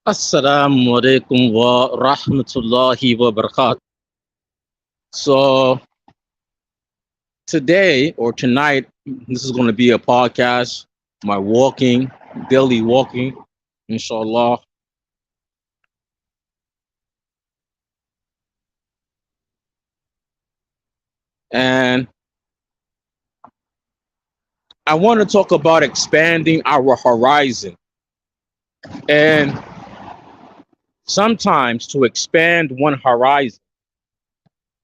Assalamu alaikum wa rahmatullahi wa barakatuh. So today or tonight, this is going to be a podcast, my walking, daily walking, inshallah. And I want to talk about expanding our horizon. And sometimes to expand one horizon,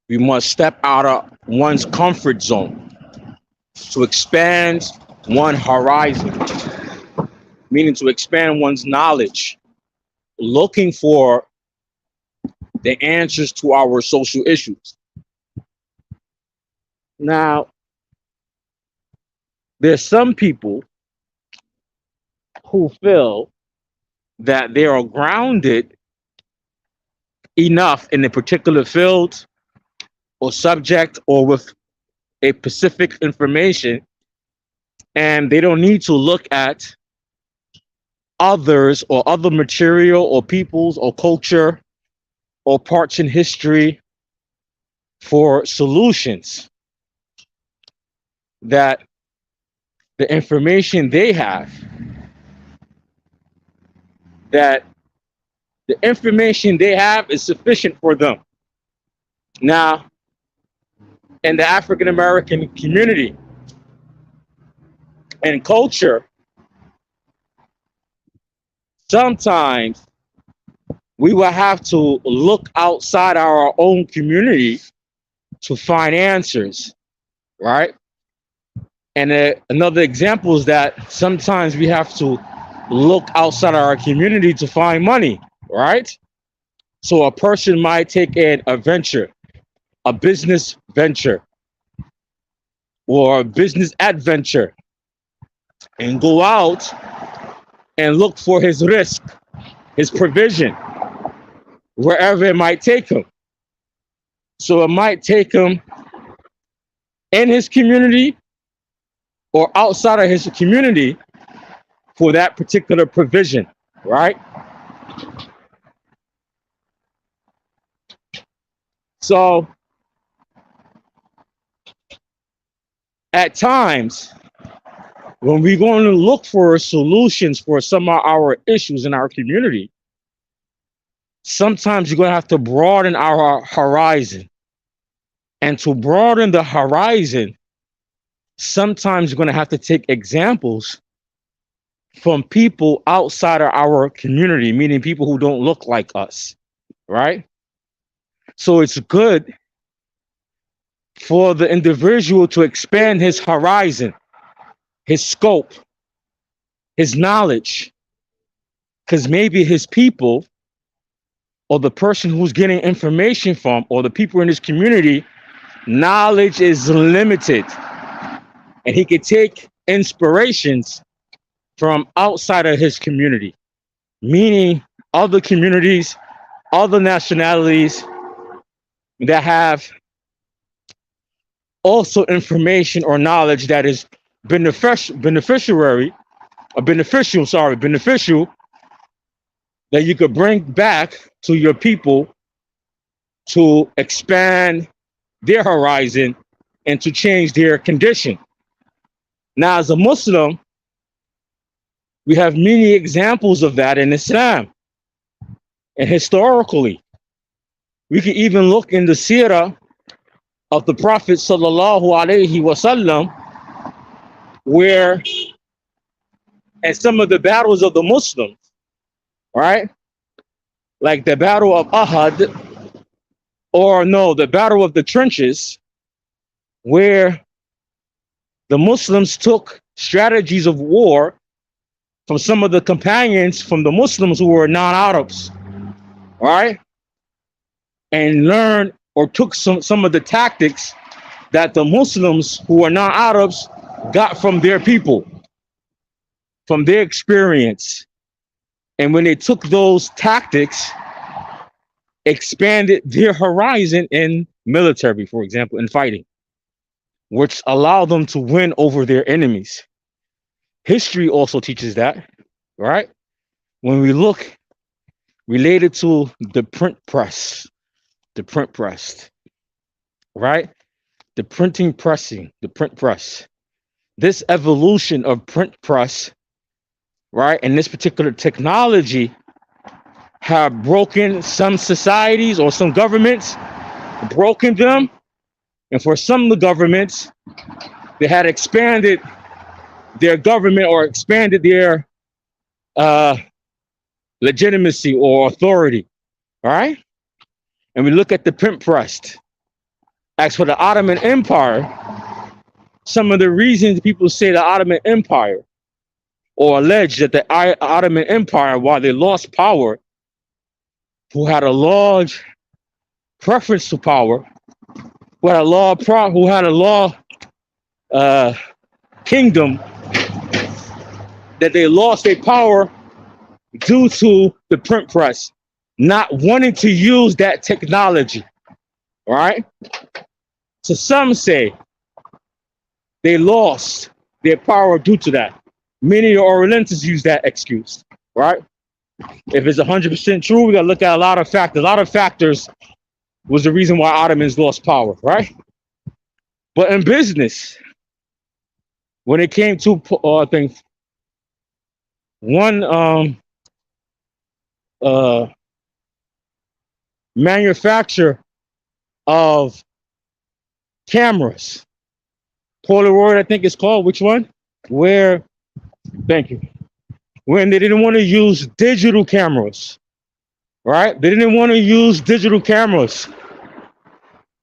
we must step out of one's comfort zone. To expand one horizon, meaning to expand one's knowledge, looking for the answers to our social issues. Now, there's some people who feel that they are grounded enough in a particular field or subject or with a specific information, and they don't need to look at others or other material or peoples or culture or parts in history for solutions. That the information they have, that the information they have is sufficient for them. Now, in the African American community and culture, sometimes we will have to look outside our own community to find answers, right? And another example is that sometimes we have to look outside our community to find money, right? So a person might take a venture, a business venture, or a business adventure, and go out and look for his risk, his provision, wherever it might take him. So it might take him in his community or outside of his community for that particular provision, right? So at times, when we're going to look for solutions for some of our issues in our community, sometimes you're going to have to broaden our horizon. And to broaden the horizon, sometimes you're going to have to take examples from people outside of our community, meaning people who don't look like us, right? So it's good for the individual to expand his horizon, his scope, his knowledge, because maybe his people or the person who's getting information from or the people in his community, knowledge is limited, and he could take inspirations from outside of his community, meaning other communities, other nationalities that have also information or knowledge that is beneficial that you could bring back to your people to expand their horizon and to change their condition. Now, as a Muslim, we have many examples of that in Islam. And historically, we can even look in the seerah of the Prophet sallallahu alaihi wasallam, where at some of the battles of the Muslims, right? Like the battle of Ahad, or no, the battle of the trenches, where the Muslims took strategies of war from some of the companions from the Muslims who were non-Arabs, right? And learned or took some of the tactics that the Muslims who were non-Arabs got from their people, from their experience. And when they took those tactics, expanded their horizon in military, for example, in fighting, which allowed them to win over their enemies. History also teaches that, right? When we look related to the print press, the print press, right? The printing pressing, the print press. This evolution of print press, right, and this particular technology have broken some societies or some governments, broken them. And for some of the governments, they had expanded their government or expanded their uh, legitimacy or authority. All right. And we look at the print press. As for the Ottoman Empire, some of the reasons people say the Ottoman Empire or allege that the Ottoman Empire, while they lost power, who had a large preference to power, who had a law uh, kingdom, that they lost their power due to the print press not wanting to use that technology. All right. So some say they lost their power due to that. Many Orientals use that excuse. Right. If it's 100% true, we got to look at a lot of factors. A lot of factors was the reason why Ottomans lost power. Right. But in business, when it came to I think one manufacturer of cameras, Polaroid, I think it's called. Which one? Where? Thank you. When they didn't want to use digital cameras, right? They didn't want to use digital cameras,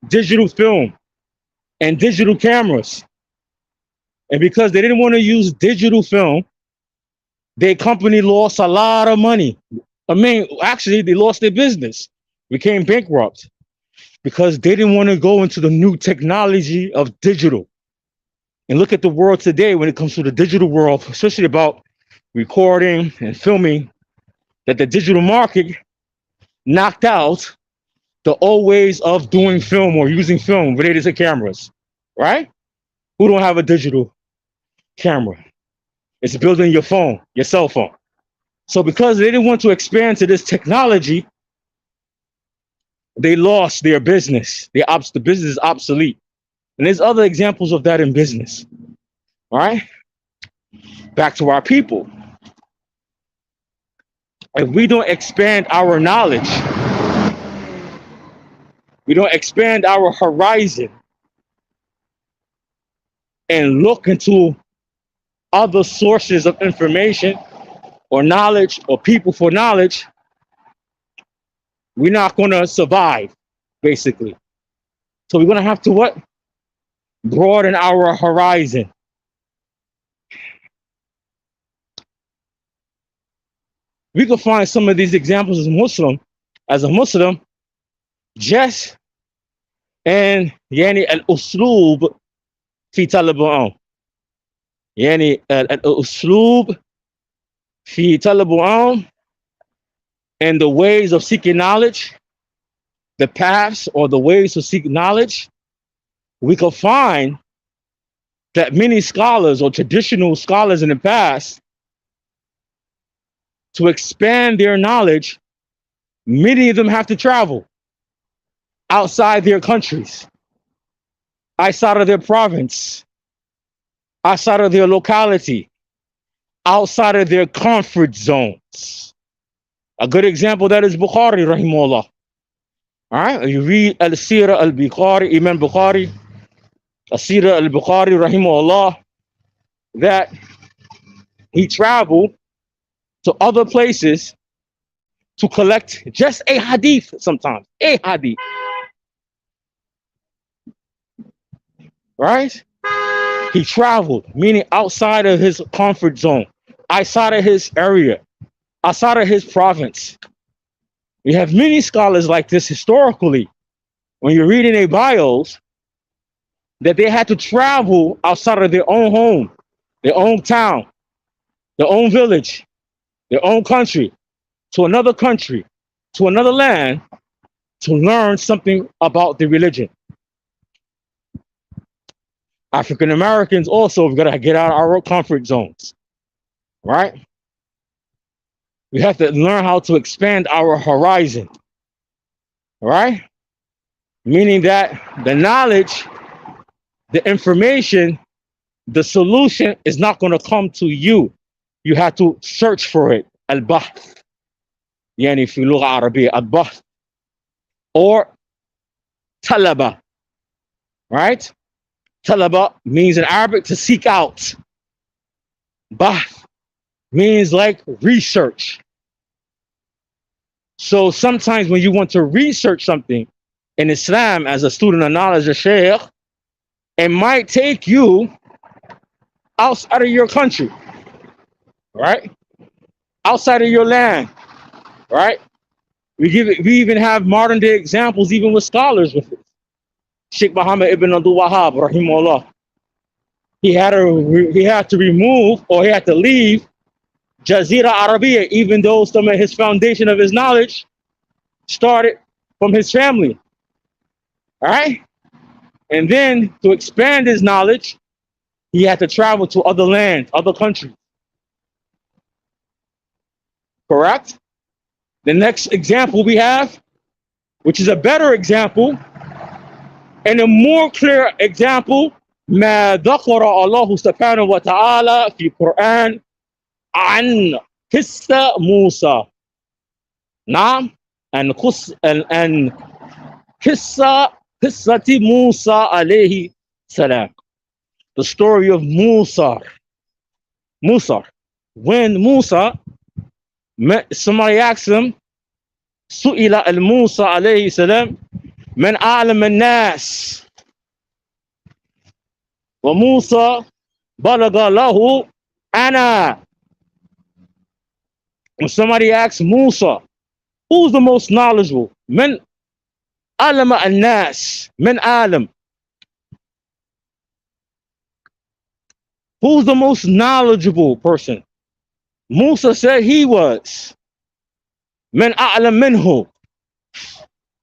digital film, and digital cameras. And because they didn't want to use digital film, their company lost a lot of money. I mean, actually, they lost their business, became bankrupt because they didn't want to go into the new technology of digital. And look at the world today when it comes to the digital world, especially about recording and filming, that the digital market knocked out the old ways of doing film or using film related to cameras, right? Who don't have a digital camera? It's built in your phone, your cell phone. So because they didn't want to expand to this technology, they lost their business. The business is obsolete. And there's other examples of that in business. All right. Back to our people. If we don't expand our knowledge, we don't expand our horizon and look into other sources of information or knowledge or people for knowledge, we're not going to survive, basically. So we're going to have to what? Broaden our horizon. We can find some of these examples as a Muslim, just and يعني الأسلوب في طلب العلم. يعني الأسلوب في طلب العلم, and the ways of seeking knowledge, the paths or the ways to seek knowledge, we can find that many scholars or traditional scholars in the past, to expand their knowledge, many of them have to travel outside their countries, outside of their province, outside of their locality, outside of their comfort zones. A good example of that is Bukhari, rahimahullah. All right, you read Al-Sirah al-Bukhari, Imam Bukhari, Al-Sirah al-Bukhari, rahimahullah, that he traveled to other places to collect just a hadith sometimes, a hadith. Right? He traveled, meaning outside of his comfort zone, outside of his area, outside of his province. We have many scholars like this historically, when you're reading their bios, that they had to travel outside of their own home, their own town, their own village, their own country, to another land, to learn something about the religion. African Americans also, we've got to get out of our comfort zones, right? We have to learn how to expand our horizon, right? Meaning that the knowledge, the information, the solution is not going to come to you. You have to search for it. Al-bahth. يعني في لغة عربية البحث or talaba, right? Talaba means in Arabic to seek out. Bahth means like research. So sometimes when you want to research something in Islam as a student of knowledge, a sheikh, it might take you outside of your country, right? Outside of your land, right? We even have modern day examples, even with scholars with it. Sheikh Muhammad ibn Abdul Wahhab, rahimahullah, he had to remove, or he had to leave Jazira Arabiya, even though some of his foundation of his knowledge started from his family. All right? And then to expand his knowledge, he had to travel to other lands, other countries. Correct? The next example we have, which is a better example and a more clear example, ما ذكر الله سبحانه وتعالى في القرآن عن قصة موسى. نعم، عن قصة موسى عليه السلام. The story of Musa. When Musa met, somebody asked him, سئل الموسى عليه السلام من أعلم الناس وموسى بلغ له أنا. When somebody asks Musa, who's the most knowledgeable? من أعلم الناس. من أعلم. Who's the most knowledgeable person? Musa said he was. من أعلم منه.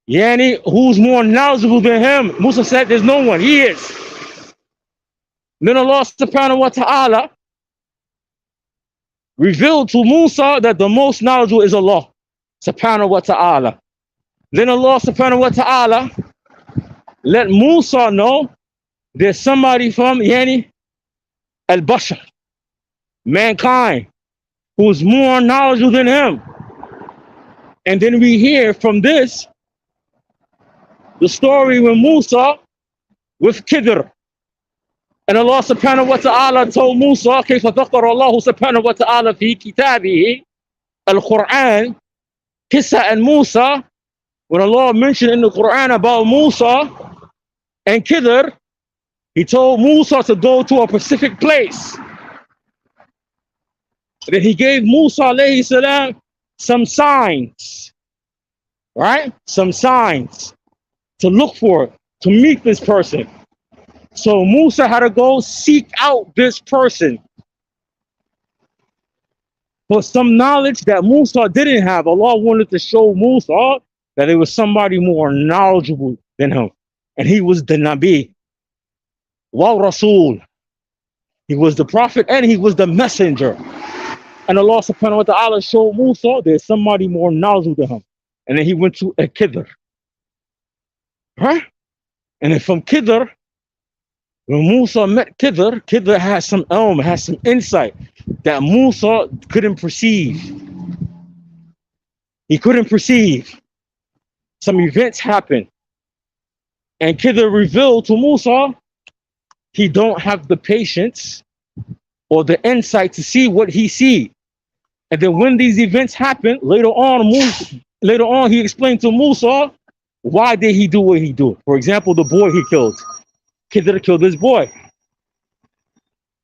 Yani, who's more knowledgeable than him? Musa said there's no one. He is. Then Allah subhanahu wa ta'ala revealed to Musa that the most knowledgeable is Allah subhanahu wa ta'ala. Then Allah subhanahu wa ta'ala let Musa know there's somebody from Yani al-Bashar, mankind, who's more knowledgeable than him. And then we hear from this the story with Musa with Khadir. And Allah subhanahu wa ta'ala told Musa, كيف ذكر الله سبحانه وتعالى في كتابه القرآن قصة and Musa. When Allah mentioned in the Quran about Musa and Khadir, he told Musa to go to a specific place. Then he gave Musa alayhi salam some signs, right? Some signs to look for, to meet this person. So Musa had to go seek out this person for some knowledge that Musa didn't have. Allah wanted to show Musa that there was somebody more knowledgeable than him. And he was the Nabi, wa Rasul. He was the prophet and he was the messenger. And Allah subhanahu wa ta'ala showed Musa there's somebody more knowledgeable than him. And then he went to a Khadir. Right? And then from Khadir, when Musa met Khadir, Khadir had some ilm, had some insight that Musa couldn't perceive. He couldn't perceive. Some events happened. And Khadir revealed to Musa, he don't have the patience or the insight to see what he see. And then when these events happen, later on he explained to Musa, why did he do what he do? For example, the boy he killed. Khadir killed this boy.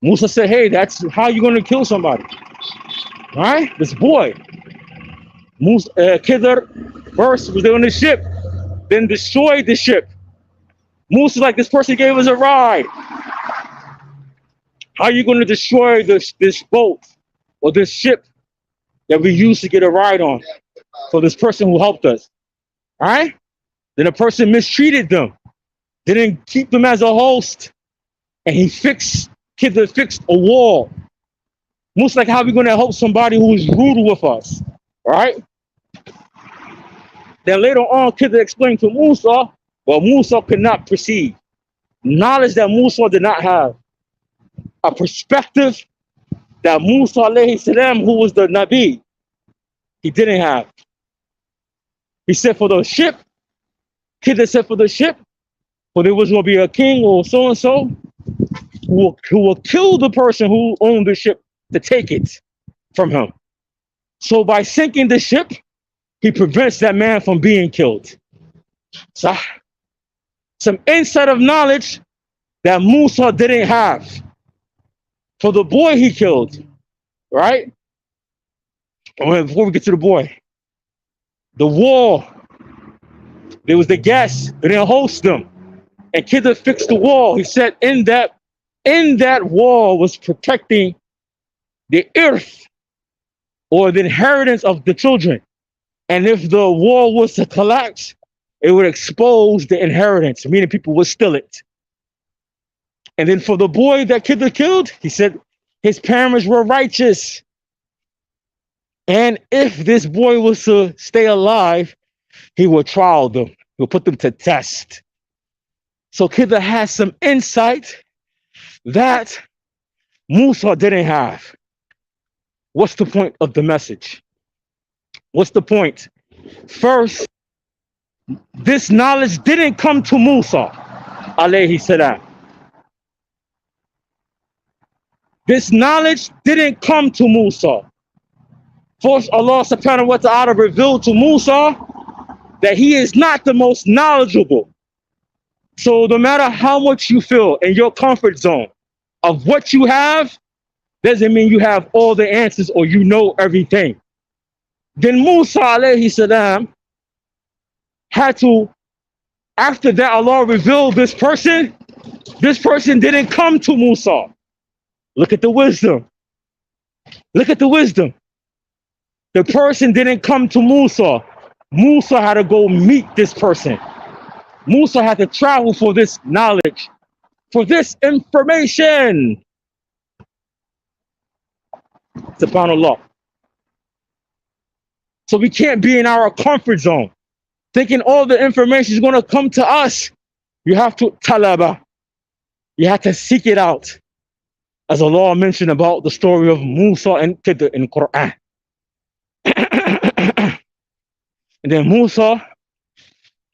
Musa said, hey, that's how you're going to kill somebody. All right? This boy. Khadir first was on the ship, then destroyed the ship. Musa like, this person gave us a ride. How are you going to destroy this boat or this ship that we used to get a ride on for this person who helped us? All right? Then a person mistreated them, didn't keep them as a host, and Khadir fixed a wall. Musa like, how are we going to help somebody who is rude with us? right? Then later on, Kidder explained to Musa, well, Musa could not perceive. Knowledge that Musa did not have. A perspective that Musa alayhi salam, who was the Nabi, he didn't have. He said for the ship, Kidder said for the ship, for there was going to be a king or so and so who will kill the person who owned the ship to take it from him. So by sinking the ship, he prevents that man from being killed. So, some insight of knowledge that Musa didn't have for the boy he killed, right? Before we get to the boy, the wall, there was the guests, they didn't host them. And Kidder fixed the wall. He said in that wall was protecting the earth or the inheritance of the children. And if the wall was to collapse, it would expose the inheritance, meaning people would steal it. And then for the boy that Kidder killed, he said his parents were righteous. And if this boy was to stay alive, he would trial them. He would put them to test. So Kidder has some insight that Musa didn't have. What's the point of the message? What's the point? First, this knowledge didn't come to Musa, alayhi salam. This knowledge didn't come to Musa. First, Allah subhanahu wa ta'ala revealed to Musa that he is not the most knowledgeable. So no matter how much you feel in your comfort zone of what you have, doesn't mean you have all the answers or you know everything. Then Musa alayhi salam had to, after that Allah revealed this person didn't come to Musa. Look at the wisdom. Look at the wisdom. The person didn't come to Musa. Musa had to go meet this person. Musa had to travel for this knowledge, for this information. SubhanAllah. So we can't be in our comfort zone, thinking all the information is going to come to us. You have to talaba. You have to seek it out. As Allah mentioned about the story of Musa and Khadir in Quran. And then Musa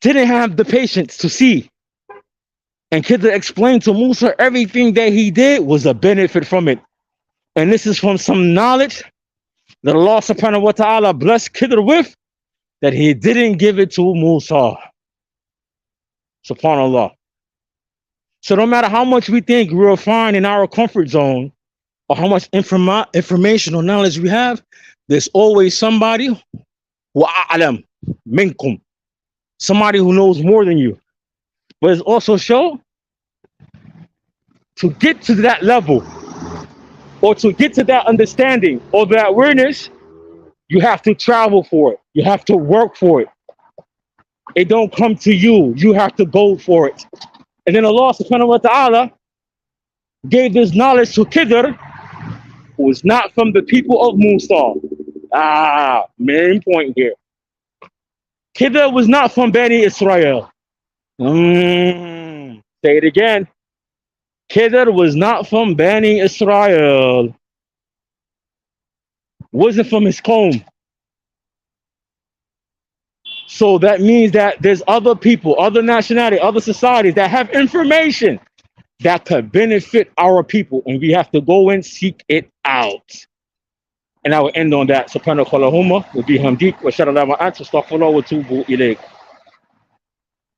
didn't have the patience to see. And Khadir explained to Musa everything that he did was a benefit from it. And this is from some knowledge that Allah subhanahu wa ta'ala blessed Khadir with, that he didn't give it to Musa. SubhanAllah. So no matter how much we think we're fine in our comfort zone, or how much information or knowledge we have, there's always somebody who a'lam minkum, somebody who knows more than you. But it's also show to get to that level, or to get to that understanding or that awareness, you have to travel for it. You have to work for it. It don't come to you. You have to go for it. And then Allah subhanahu wa ta'ala gave this knowledge to Khadir, who was not from the people of Musa. Main point here. Khadir was not from Bani Israel. Say it again. Khadir was not from Bani Israel. Wasn't from his qawm. So that means that there's other people, other nationality, other societies that have information that could benefit our people, and we have to go and seek it out. And I will end on that. Subhanakallahumma wa bihamdik wa shalla ma anta astaghfiruka wa atubu ilayk.